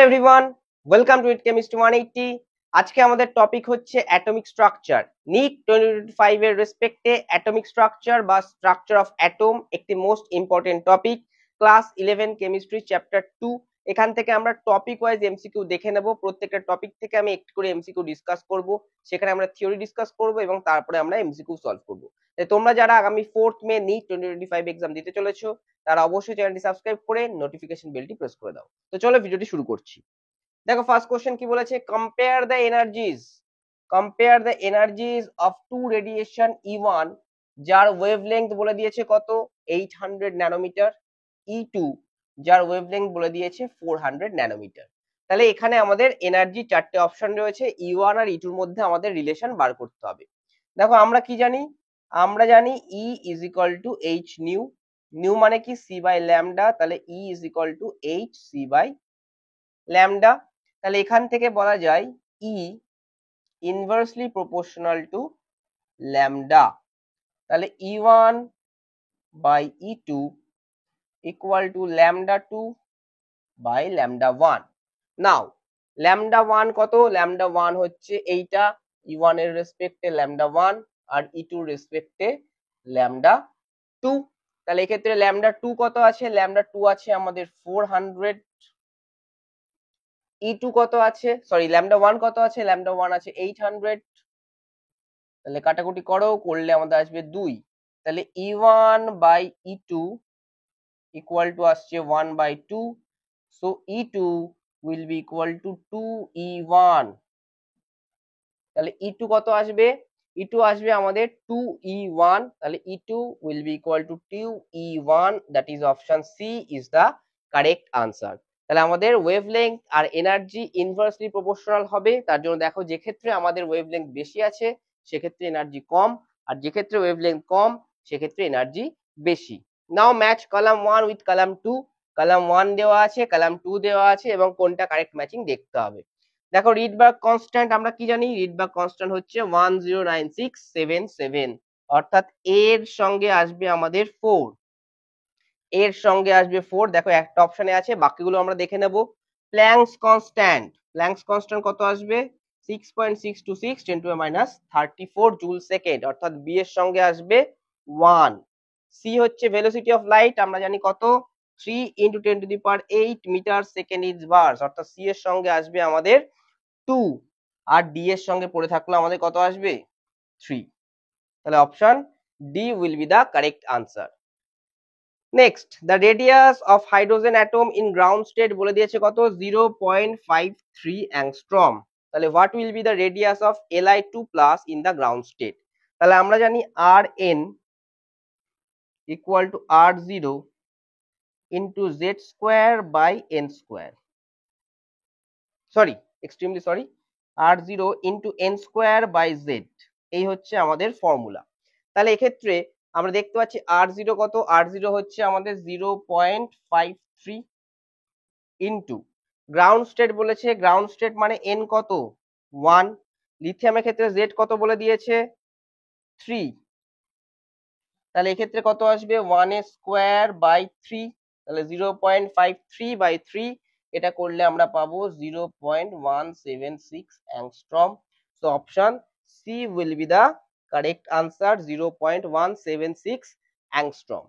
Everyone, welcome to it chemistry 180। আজকে আমাদের topic হচ্ছে অ্যাটমিক স্ট্রাকচার। নিট 2025 এর রেসপেক্টে অ্যাটমিক স্ট্রাকচার বা স্ট্রাকচার অফ অ্যাটম একটি most important topic. Class 11 chemistry chapter 2। এখান থেকে আমরা টপিক ওয়াইজ এমসিকিউ দেখে নেব। প্রত্যেকটা টপিক থেকে আমি একটু করে এমসিকিউ ডিসকাস করব, সেখানে আমরা থিওরি ডিসকাস করব এবং তারপরে আমরা এমসিকিউ সলভ করব। তোমরা যারা আগামী 4th মে নিট 2025 এক্সাম দিতে চলেছো তারা অবশ্যই চ্যানেলটি সাবস্ক্রাইব করে নোটিফিকেশন বেলটি প্রেস করে দাও। তো চলো ভিডিওটি শুরু করছি। দেখো ফার্স্ট কোশ্চেন কি বলেছে, compare the energies of two radiation E1 যার ওয়েভলেংথ বলে দিয়েছে কত 800 ন্যানোমিটার, E2 যার ওয়েভলেংথ বলে দিয়েছে 400 ন্যানোমিটার। তাহলে এখানে আমাদের এনার্জি চারটে অপশন রয়েছে, E1 আর E2 এর মধ্যে আমাদের রিলেশন বার করতে হবে। দেখো আমরা কি জানি, আমরা জানি E is equal to H nu, nu মানে কি সি বাই ল্যামডা, তাহলে E is equal to H C by lambda. তাহলে এখান থেকে বলা যায় E inversely proportional to lambda, তাহলে E1 by E2 equal to lambda 2 by lambda 1। Now lambda 1 কত, ল্যামডা 1 হচ্ছে এইটা, E1 এর রেসপেক্টে ল্যামডা 1 আর E2 এর রেসপেক্টে ল্যামডা 2। তাহলে এক্ষেত্রে ল্যামডা 2 কত আছে, ল্যামডা 2 আছে আমাদের 400, E2 কত আছে, সরি ল্যামডা 1 কত আছে, ল্যামডা 1 আছে 800। তাহলে কাটাকুটি করো, করলে আমাদের আসবে 2। তাহলে E1 by E2 equal to আসছে 1 by 2, so E2 will be equal to 2E1। তাহলে E2 কত আসবে, E2 আসবে আমাদের 2E1, তাহলে E2 will be equal to 2E1, that is option C is the correct answer. তাহলে আমাদের ওয়েভলেংথ আর এনার্জি ইনভার্সলি প্রপোর্শনাল হবে। তার জন্য দেখো যে ক্ষেত্রে আমাদের ওয়েভলেংথ বেশি আছে সেক্ষেত্রে এনার্জি কম, আর যে ক্ষেত্রে ওয়েভলেংথ কম সেক্ষেত্রে এনার্জি বেশি। Now match column 1 with column 2। Column 1 দেওয়া আছে, কলাম 2 দেওয়া আছে এবং কোনটা কারেক্ট ম্যাচিং দেখতে হবে। দেখো রিডবার্গ কনস্ট্যান্ট আমরা কি জানি, রিডবার্গ কনস্ট্যান্ট হচ্ছে 109677, অর্থাৎ এর সঙ্গে আসবে আমাদের 4, এর সঙ্গে আসবে 4। দেখো একটা অপশনে আছে, বাকিগুলো আমরা দেখে নেব। প্ল্যাঙ্কস কনস্ট্যান্ট কত আসবে 6.626 10 টু মাইনাস 34 জুল সেকেন্ড, অর্থাৎ বি এর সঙ্গে আসবে 1। সি হচ্ছে ভেলোসিটি অফ লাইট, আমরা জানি কত 3 into 10 to the power 8 metre second is bars, অর্থাৎ সি এর সঙ্গে আসবে আমাদের 2, আর ডি এর সঙ্গে পড়ে থাকলো আমাদের কত আসবে 3। তাহলে option D will be the correct answer. Next, the radius of hydrogen atom in ground state বলে দিয়েছে কত 0.53 অ্যাংস্ট্রম। তাহলে what will be the radius of Li2 plus in the ground state. তাহলে আমরা জানি Rn equal to R0 into Z square by N square, sorry extremely sorry, R0 into N square by Z, এই হচ্ছে আমাদের formula. তাহলে এক্ষেত্রে আমরা দেখতে পাচ্ছি R0 কত, R0 হচ্ছে আমাদের 0.53 ইন্টু গ্রাউন্ড স্টেট বলেছে, গ্রাউন্ড স্টেট মানে n কত 1, লিথিয়ামের ক্ষেত্রে z কত বলে দিয়েছে 3, তাহলে এক্ষেত্রে কত আসবে 1 স্কোয়ার বাই 3, তাহলে 0.53 বাই 3, এটা করলে আমরা পাবো 0.176 angstrom. So option C will be the correct answer, 0.176 angstrom.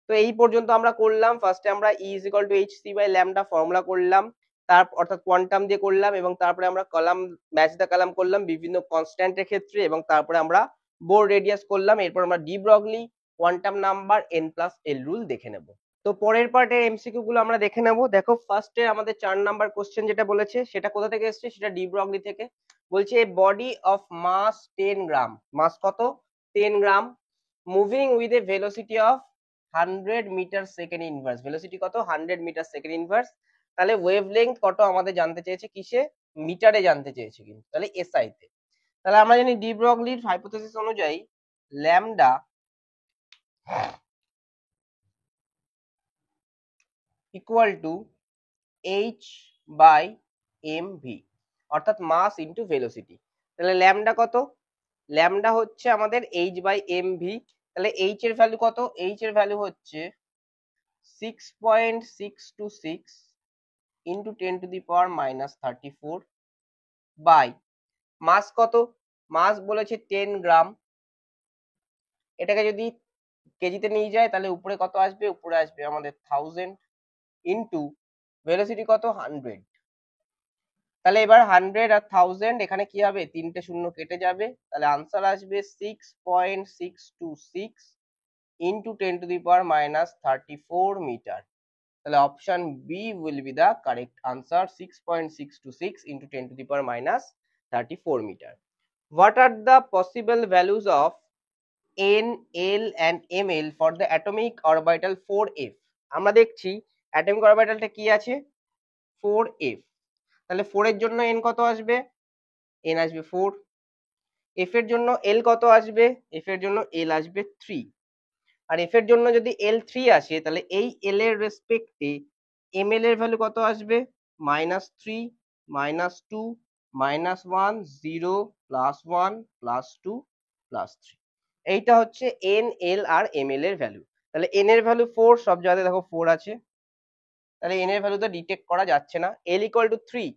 তো এই পর্যন্ত আমরা করলাম। ফার্স্টে আমরা E is equal to H C by lambda formula করলাম, তার অর্থাৎ কোয়ান্টাম দিয়ে করলাম, এবং তারপরে আমরা কলাম ম্যাচ দা কলাম করলাম বিভিন্ন কনস্ট্যান্টের ক্ষেত্রে, এবং তারপরে আমরা বোর রেডিয়াস করলাম। এরপর আমরা de Broglie, quantum number, n plus l rule দেখে নেব। তো পরের পার্টের এমসিকিউ গুলো আমরা দেখে নেব। দেখো ফার্স্টে আমাদের 4 নাম্বার কোশ্চেন যেটা বলেছে সেটা কোথা থেকে এসেছে, সেটা ডি ব্রগলি থেকে। বলছে body of mass 10 gram, mass কত 10 gram, moving with a velocity of 100 metre second inverse, velocity কত 100 মিটার সেকেন্ড ইনভার্স। তাহলে ওয়েভলেংথ কত আমাদের জানতে চেয়েছে, কিসে মিটারে জানতে চেয়েছে কিন্তু, তাহলে এসআই তে। তাহলে আমরা জানি ডি ব্রগলির হাইপোথেসিস অনুযায়ী lambda equal to H by M V, অর্থাৎ মাস ইন্টু ভেলোসিটি। তাহলে ল্যামডা কত, ল্যামডা হচ্ছে আমাদের এইচ বাই এম ভি। তাহলে এইচ এর ভ্যালু কত, এইচ এর ভ্যালু হচ্ছে 6.626 ইন্টু 10⁻⁻34 বাই মাস কত, মাস বলেছে 10 গ্রাম, এটাকে যদি কেজিতে নিয়ে যায় তাহলে উপরে কত আসবে, উপরে আসবে আমাদের 1000 ইন্টু ভেলোসিটি কত 100। তাহলে এবার 100 আর 1000 এখানে কি হবে, তিনটে শূন্য কেটে যাবে, তাহলে আনসার আসবে 6.626 ইন্টু 10⁻⁻34 মিটার। তাহলে option B will be the correct answer, 6.626 into 10⁻34 metre. What are the possible values of n, l and ml for the atomic orbital 4f? আমরা দেখছি অ্যাটমিক অরবিটালটা কি আছে 4f, তাহলে 4 এর জন্য n কত আসবে, n আসবে 4। f এর জন্য l কত আসবে, f এর জন্য l আসবে 3। আর f এর জন্য যদি l 3 আসে তাহলে এই l এর রেসপেক্টে ml এর ভ্যালু কত আসবে, -3, -2, -1, 0, +1, +2, +3। এইটা হচ্ছে n, l আর ml এর ভ্যালু। তাহলে n এর ভ্যালু 4, সব জায়গায় দেখো 4 আছে, তাহলে n এর ভ্যালু তো ডিটেক্ট করা যাচ্ছে না। l = 3,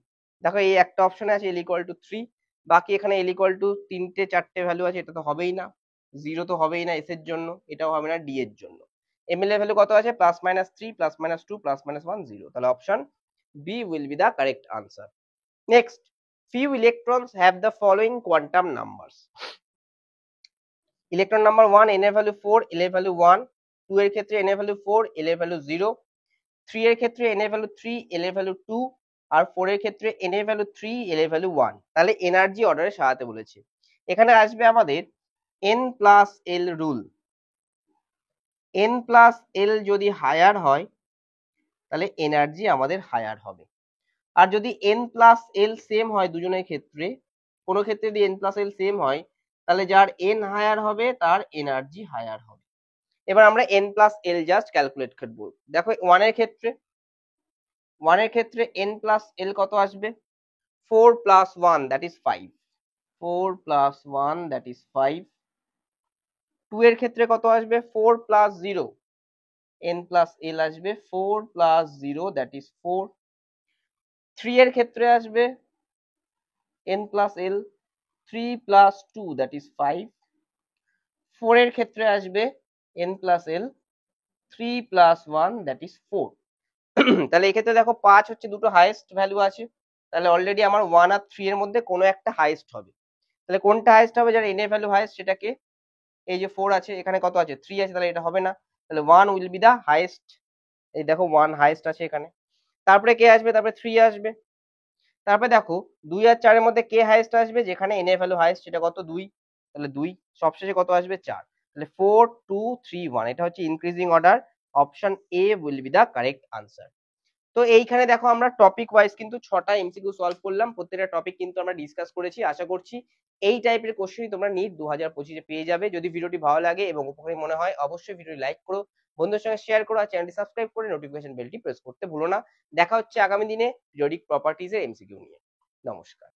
দেখো এই একটা অপশনে আছে l = 3, বাকি এখানে l = তিনটে চারটে ভ্যালু আছে, এটা তো হবেই না, 0 তো হবেই না s এর জন্য, এটাও হবে না d এর জন্য। ml এর ভ্যালু কত আছে, +-3, +-2, +-1, 0, তাহলে option b will be the correct answer. Next, few electrons have the following quantum numbers. Electron number 1, n এর ভ্যালু 4, l এর ভ্যালু 1, 2 এর ক্ষেত্রে n এর ভ্যালু 4, l এর ভ্যালু 0, 3 এর ক্ষেত্রে n এর ভ্যালু 3, l এর ভ্যালু 2, আর 4 এর ক্ষেত্রে n এর ভ্যালু 3, l এর ভ্যালু 1। তাহলে এনার্জি অর্ডারে সাজাতে বলেছে। এখানে আসবে আমাদের n plus l rule, n plus l যদি হায়ার হয় তাহলে এনার্জি আমাদের হায়ার হবে, আর যদি n প্লাস l সেম হয় দুজনের ক্ষেত্রে, কোনো ক্ষেত্রে যদি n প্লাস l সেম হয় তাহলে যার n হায়ার হবে তার এনার্জি হায়ার হবে। এবার আমরা n plus l just calculate করব। দেখো 1 এর ক্ষেত্রে n প্লাস l কত আসবে, 4 plus 1 that is 5, 4 plus 1 that is 5। 2 এর ক্ষেত্রে কত আসবে, 4 প্লাস 0, n প্লাস l আসবে 4 প্লাস 0 দ্যাট ইজ 4। 3 এর ক্ষেত্রে আসবে n plus l 3 plus 2 that is 5। 4 এর ক্ষেত্রে আসবে n plus l 3 plus 1 that is 4। তাহলে এক্ষেত্রে দেখো 5 হচ্ছে দুটো হাইয়েস্ট ভ্যালু আছে, তাহলে অলরেডি আমার 1 আর 3 এর মধ্যে কোনো একটা হাইয়েস্ট হবে। তাহলে কোনটা হাইয়েস্ট হবে, যার n এর ভ্যালু হাইয়েস্ট সেটাকে, এই যে 4 আছে এখানে কত আছে 3 আছে, তাহলে এটা হবে না, তাহলে 1 উইল বি দা হাইয়েস্ট। এই দেখো 1 হাইয়েস্ট আছে এখানে, তারপরে কে আসবে, তারপরে 3 আসবে, তারপরে দেখো 2 আর 4 এর মধ্যে কে হাইয়েস্ট আসবে, যেখানে n এর ভ্যালু হাইয়েস্ট সেটা কত 2, তাহলে 2, সবশেষে কত আসবে 4, তাহলে 4 2 3 1, এটা হচ্ছে increasing order, option A will be the correct answer. তো এইখানে দেখো আমরা টপিক ওয়াইজ কিন্তু 6টা এমসিকিউ সলভ করলাম, প্রত্যেকটা টপিক কিন্তু আমরা ডিসকাস করেছি। আশা করছি এই টাইপের কোশ্চেনই তোমরা নিট 2025 এ পেয়ে যাবে। যদি ভিডিওটি ভালো লাগে এবং উপকারী মনে হয় অবশ্যই ভিডিওটি লাইক করো, বন্ধুদের সঙ্গে শেয়ার করো, আর চ্যানেলটি সাবস্ক্রাইব করে নোটিফিকেশন বেলটি প্রেস করতে ভুলো না। দেখা হচ্ছে আগামী দিনে পিরিয়ডিক প্রপার্টিজ এর এমসিকিউ নিয়ে। নমস্কার।